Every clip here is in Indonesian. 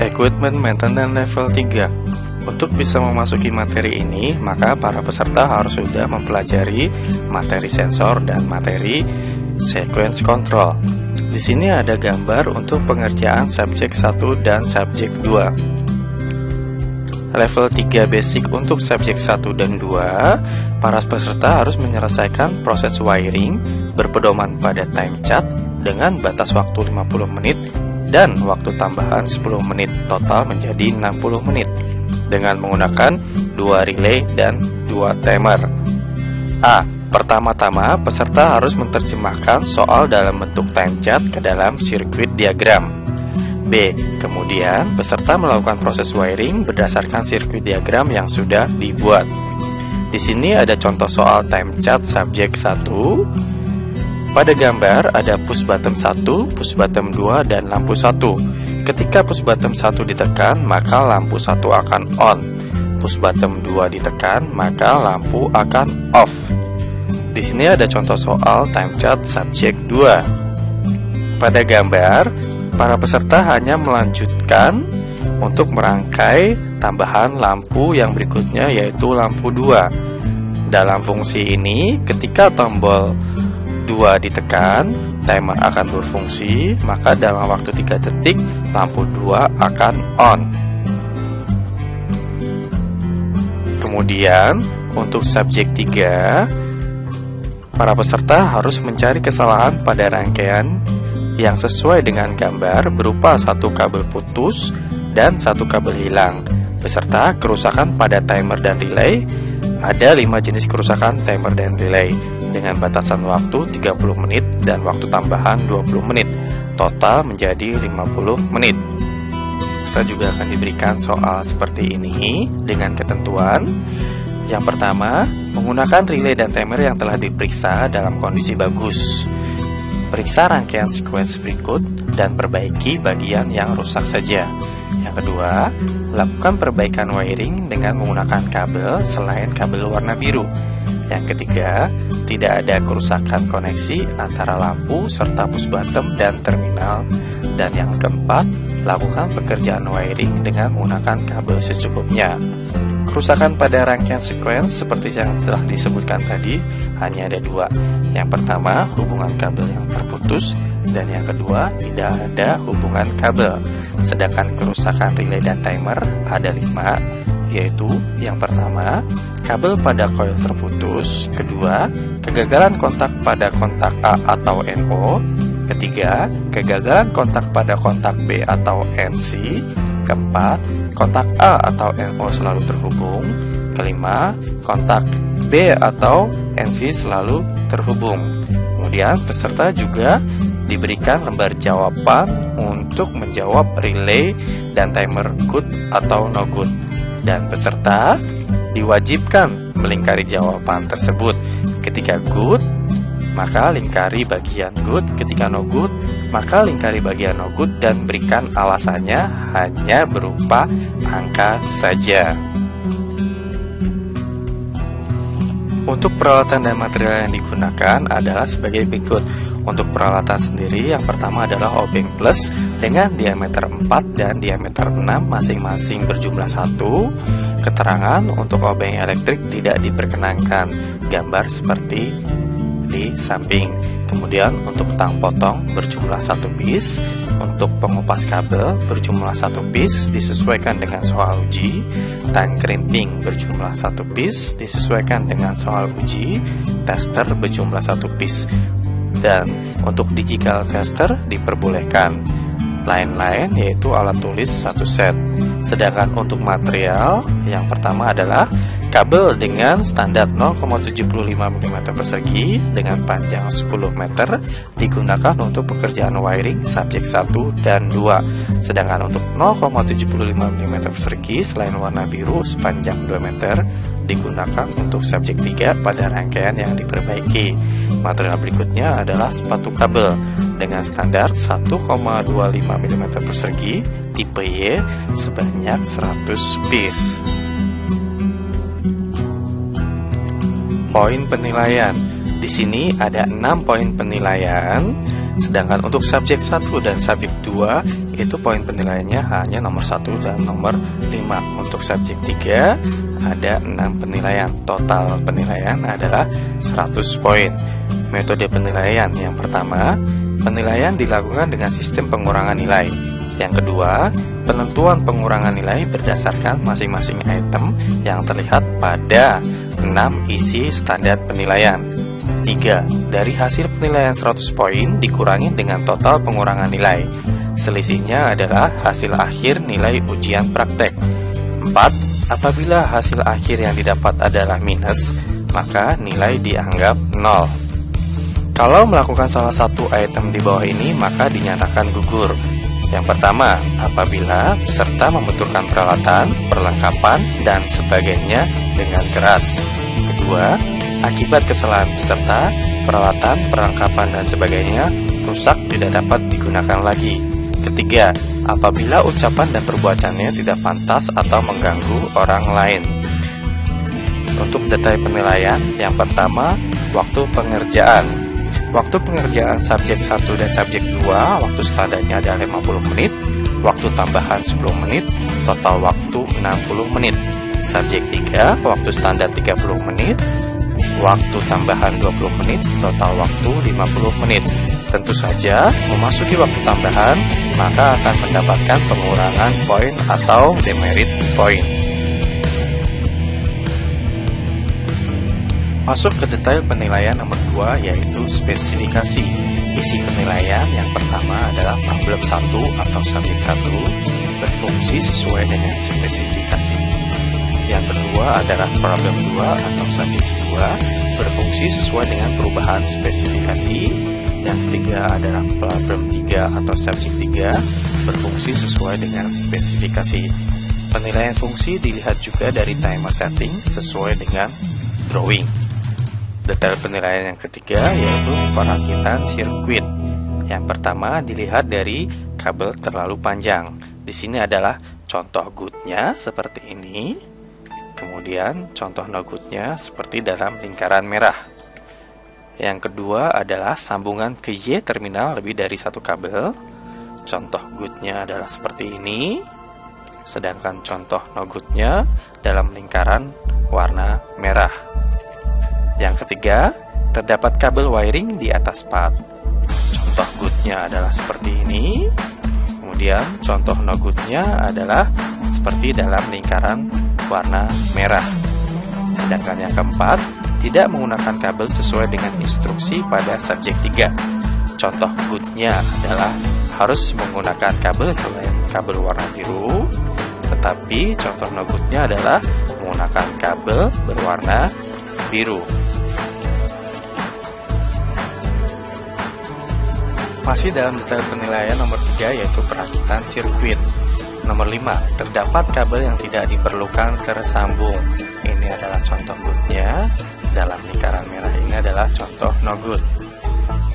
Equipment Maintenance Level 3. Untuk bisa memasuki materi ini, maka para peserta harus sudah mempelajari materi sensor dan materi sequence control. Di sini ada gambar untuk pengerjaan subjek 1 dan subjek 2. Level 3 basic untuk subjek 1 dan 2, para peserta harus menyelesaikan proses wiring berpedoman pada time chart dengan batas waktu 50 menit dan waktu tambahan 10 menit, total menjadi 60 menit dengan menggunakan 2 relay dan 2 timer. A. Pertama-tama, peserta harus menerjemahkan soal dalam bentuk time chart ke dalam sirkuit diagram. B. Kemudian, peserta melakukan proses wiring berdasarkan sirkuit diagram yang sudah dibuat. Di sini ada contoh soal time chart subjek 1. Pada gambar ada push button 1, push button 2, dan lampu 1. Ketika push button 1 ditekan, maka lampu 1 akan on. Push button 2 ditekan, maka lampu akan off. Di sini ada contoh soal time chart subjek 2. Pada gambar, para peserta hanya melanjutkan untuk merangkai tambahan lampu yang berikutnya, yaitu lampu 2. Dalam fungsi ini, ketika tombol 2 ditekan, timer akan berfungsi, maka dalam waktu 3 detik lampu 2 akan on. Kemudian untuk subjek 3, para peserta harus mencari kesalahan pada rangkaian yang sesuai dengan gambar berupa 1 kabel putus dan 1 kabel hilang, beserta kerusakan pada timer dan relay. Ada 5 jenis kerusakan timer dan relay dengan batasan waktu 30 menit dan waktu tambahan 20 menit, total menjadi 50 menit. Kita juga akan diberikan soal seperti ini dengan ketentuan. Yang pertama, menggunakan relay dan timer yang telah diperiksa dalam kondisi bagus. Periksa rangkaian sequence berikut dan perbaiki bagian yang rusak saja. Yang kedua, lakukan perbaikan wiring dengan menggunakan kabel selain kabel warna biru. Yang ketiga, tidak ada kerusakan koneksi antara lampu serta push button dan terminal. Dan yang keempat, lakukan pekerjaan wiring dengan menggunakan kabel secukupnya. Kerusakan pada rangkaian sequence seperti yang telah disebutkan tadi hanya ada 2. Yang pertama, hubungan kabel yang terputus, dan yang kedua, tidak ada hubungan kabel. Sedangkan kerusakan relay dan timer ada 5, yaitu yang pertama, kabel pada koil terputus. Kedua, kegagalan kontak pada kontak A atau NO. Ketiga, kegagalan kontak pada kontak B atau NC. Keempat, kontak A atau NO selalu terhubung. Kelima, kontak B atau NC selalu terhubung. Kemudian peserta juga diberikan lembar jawaban untuk menjawab relay dan timer good atau no good. Dan peserta diwajibkan melingkari jawaban tersebut. Ketika good, maka lingkari bagian good. Ketika no good, maka lingkari bagian no good dan berikan alasannya hanya berupa angka saja. Untuk peralatan dan material yang digunakan adalah sebagai berikut. Untuk peralatan sendiri, yang pertama adalah obeng plus dengan diameter 4 dan diameter 6 masing-masing berjumlah 1. Keterangan untuk obeng elektrik tidak diperkenankan, gambar seperti di samping. Kemudian untuk tang potong berjumlah 1 piece. Untuk pengupas kabel berjumlah 1 piece disesuaikan dengan soal uji. Tang crimping berjumlah 1 piece disesuaikan dengan soal uji. Tester berjumlah 1 piece. Dan untuk digital tester diperbolehkan. Lain-lain yaitu alat tulis 1 set. Sedangkan untuk material, yang pertama adalah kabel dengan standar 0,75 mm persegi dengan panjang 10 meter digunakan untuk pekerjaan wiring subjek 1 dan 2. Sedangkan untuk 0,75 mm persegi selain warna biru sepanjang 2 meter digunakan untuk subjek 3 pada rangkaian yang diperbaiki. Material berikutnya adalah sepatu kabel dengan standar 1,25 mm persegi tipe Y sebanyak 100 piece. Poin penilaian. Di sini ada 6 poin penilaian. Sedangkan untuk subjek 1 dan subjek 2 itu poin penilaiannya hanya nomor 1 dan nomor 5. Untuk subjek 3 ada 6 penilaian. Total penilaian adalah 100 poin. Metode penilaian yang pertama, penilaian dilakukan dengan sistem pengurangan nilai. Yang kedua, penentuan pengurangan nilai berdasarkan masing-masing item yang terlihat pada 6 isi standar penilaian. 3. Dari hasil penilaian 100 poin dikurangi dengan total pengurangan nilai. Selisihnya adalah hasil akhir nilai ujian praktek. 4. Apabila hasil akhir yang didapat adalah minus, maka nilai dianggap 0. Kalau melakukan salah satu item di bawah ini, maka dinyatakan gugur. Yang pertama, apabila peserta membenturkan peralatan, perlengkapan, dan sebagainya dengan keras. Kedua, akibat kesalahan peserta, peralatan, perlengkapan, dan sebagainya rusak tidak dapat digunakan lagi. Ketiga, apabila ucapan dan perbuatannya tidak pantas atau mengganggu orang lain. Untuk detail penilaian, yang pertama, waktu pengerjaan. Waktu pengerjaan subjek 1 dan subjek 2, waktu standarnya adalah 50 menit, waktu tambahan 10 menit, total waktu 60 menit. Subjek 3, waktu standar 30 menit, waktu tambahan 20 menit, total waktu 50 menit. Tentu saja, memasuki waktu tambahan, maka akan mendapatkan pengurangan poin atau demerit poin. Masuk ke detail penilaian nomor 2, yaitu spesifikasi. Isi penilaian yang pertama adalah problem 1 atau subjek 1 berfungsi sesuai dengan spesifikasi. Yang kedua adalah problem 2 atau subjek 2 berfungsi sesuai dengan perubahan spesifikasi. Yang ketiga adalah problem 3 atau subjek 3 berfungsi sesuai dengan spesifikasi. Penilaian fungsi dilihat juga dari timer setting sesuai dengan drawing. Detail penilaian yang ketiga yaitu perakitan sirkuit. Yang pertama dilihat dari kabel terlalu panjang. Di sini adalah contoh good-nya seperti ini. Kemudian contoh no good-nya seperti dalam lingkaran merah. Yang kedua adalah sambungan ke Y terminal lebih dari satu kabel. Contoh good-nya adalah seperti ini. Sedangkan contoh no good-nya dalam lingkaran warna merah. Yang ketiga, terdapat kabel wiring di atas pad. Contoh good-nya adalah seperti ini. Kemudian contoh no good-nya adalah seperti dalam lingkaran warna merah. Sedangkan yang keempat, tidak menggunakan kabel sesuai dengan instruksi pada subjek 3. Contoh good-nya adalah harus menggunakan kabel selain kabel warna biru. Tetapi contoh no good-nya adalah menggunakan kabel berwarna biru. Masih dalam detail penilaian nomor 3 yaitu perakitan sirkuit. Nomor 5, terdapat kabel yang tidak diperlukan tersambung. Ini adalah contoh good-nya. Dalam lingkaran merah ini adalah contoh no good.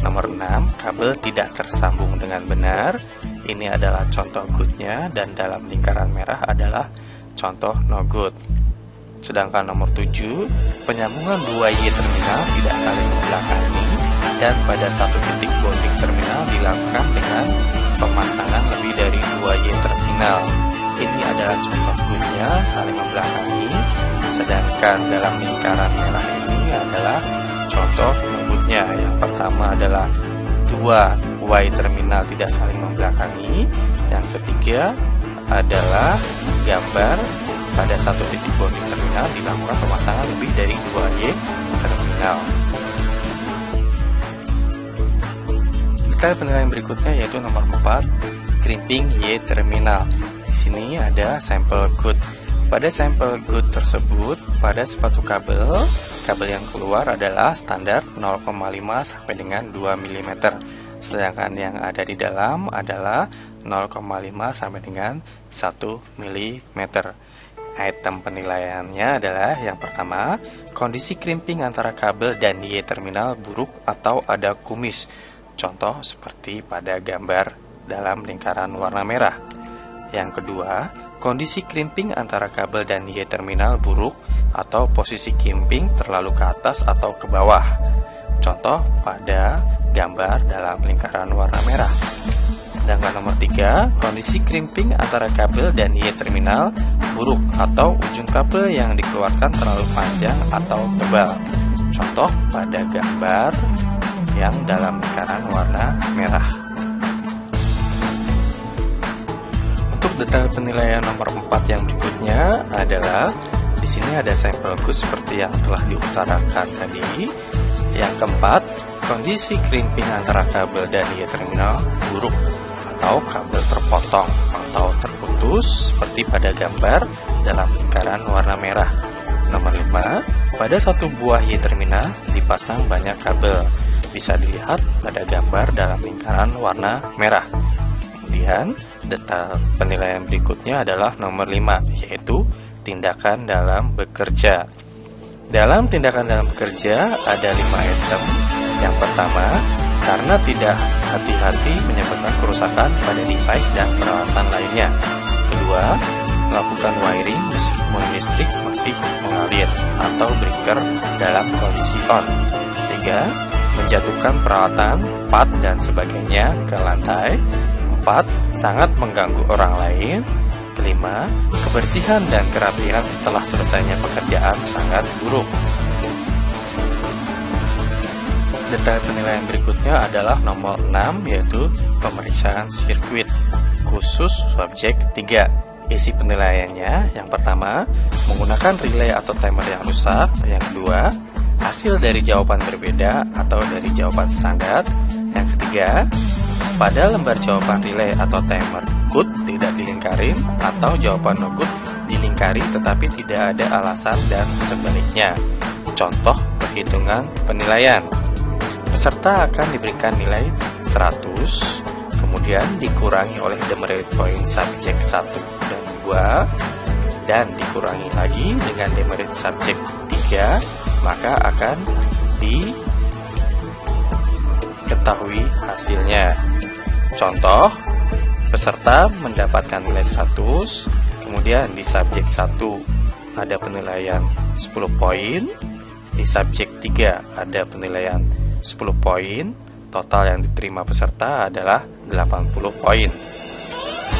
Nomor 6, kabel tidak tersambung dengan benar. Ini adalah contoh good-nya dan dalam lingkaran merah adalah contoh no good. Sedangkan nomor 7, penyambungan 2Y terminal tidak saling membelakangi dan pada satu titik bonding terminal dilakukan dengan pemasangan lebih dari 2Y terminal. Ini adalah contoh good-nya saling membelakangi. Sedangkan dalam lingkaran merah ini adalah contoh no good-nya. Yang pertama adalah 2Y terminal tidak saling membelakangi. Yang ketiga adalah gambar pada satu titik bonding terminal dilakukan pemasangan lebih dari 2Y terminal. Detail penilaian berikutnya yaitu nomor 4, crimping Y terminal. Di sini ada sampel good. Pada sampel good tersebut, pada sepatu kabel yang keluar adalah standar 0,5 sampai dengan 2 mm. Sedangkan yang ada di dalam adalah 0,5 sampai dengan 1 mm. Item penilaiannya adalah yang pertama, kondisi crimping antara kabel dan Y terminal buruk atau ada kumis. Contoh seperti pada gambar dalam lingkaran warna merah. Yang kedua, kondisi crimping antara kabel dan Y terminal buruk atau posisi crimping terlalu ke atas atau ke bawah. Contoh pada gambar dalam lingkaran warna merah. Sedangkan nomor 3, kondisi crimping antara kabel dan Y terminal buruk atau ujung kabel yang dikeluarkan terlalu panjang atau tebal. Contoh pada gambar yang dalam lingkaran warna merah. Untuk detail penilaian nomor 4 yang berikutnya adalah di sini ada sampel gus seperti yang telah diutarakan tadi. Yang keempat, kondisi crimping antara kabel dan Y terminal buruk atau kabel terpotong atau terputus seperti pada gambar dalam lingkaran warna merah. Nomor 5, pada satu buah Y terminal dipasang banyak kabel. Bisa dilihat pada gambar dalam lingkaran warna merah. Kemudian, detail penilaian berikutnya adalah nomor 5, yaitu tindakan dalam bekerja. Dalam tindakan dalam bekerja ada 5 item. Yang pertama, karena tidak hati-hati menyebabkan kerusakan pada device dan peralatan lainnya. Kedua, melakukan wiring meskipun listrik masih mengalir atau breaker dalam kondisi on. Tiga, menjatuhkan peralatan, part dan sebagainya ke lantai. 4, sangat mengganggu orang lain. Kelima, kebersihan dan kerapihan setelah selesainya pekerjaan sangat buruk. Detail penilaian berikutnya adalah nomor 6, yaitu pemeriksaan sirkuit khusus subjek 3. Isi penilaiannya, yang pertama, menggunakan relay atau timer yang rusak. Yang kedua, hasil dari jawaban berbeda atau dari jawaban standar. Yang ketiga, pada lembar jawaban relay atau timer good tidak dilingkarin atau jawaban no good dilingkari tetapi tidak ada alasan dan sebaliknya. Contoh perhitungan penilaian. Peserta akan diberikan nilai 100, kemudian dikurangi oleh demerit point subjek 1 dan 2, dan dikurangi lagi dengan demerit subjek 3, maka akan diketahui hasilnya. Contoh, peserta mendapatkan nilai 100, kemudian di subjek 1 ada penilaian 10 poin, di subjek 3 ada penilaian 10 poin, total yang diterima peserta adalah 80 poin.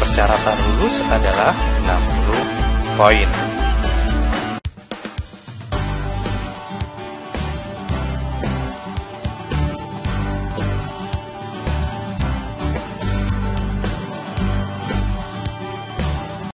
Persyaratan lulus adalah 60 poin.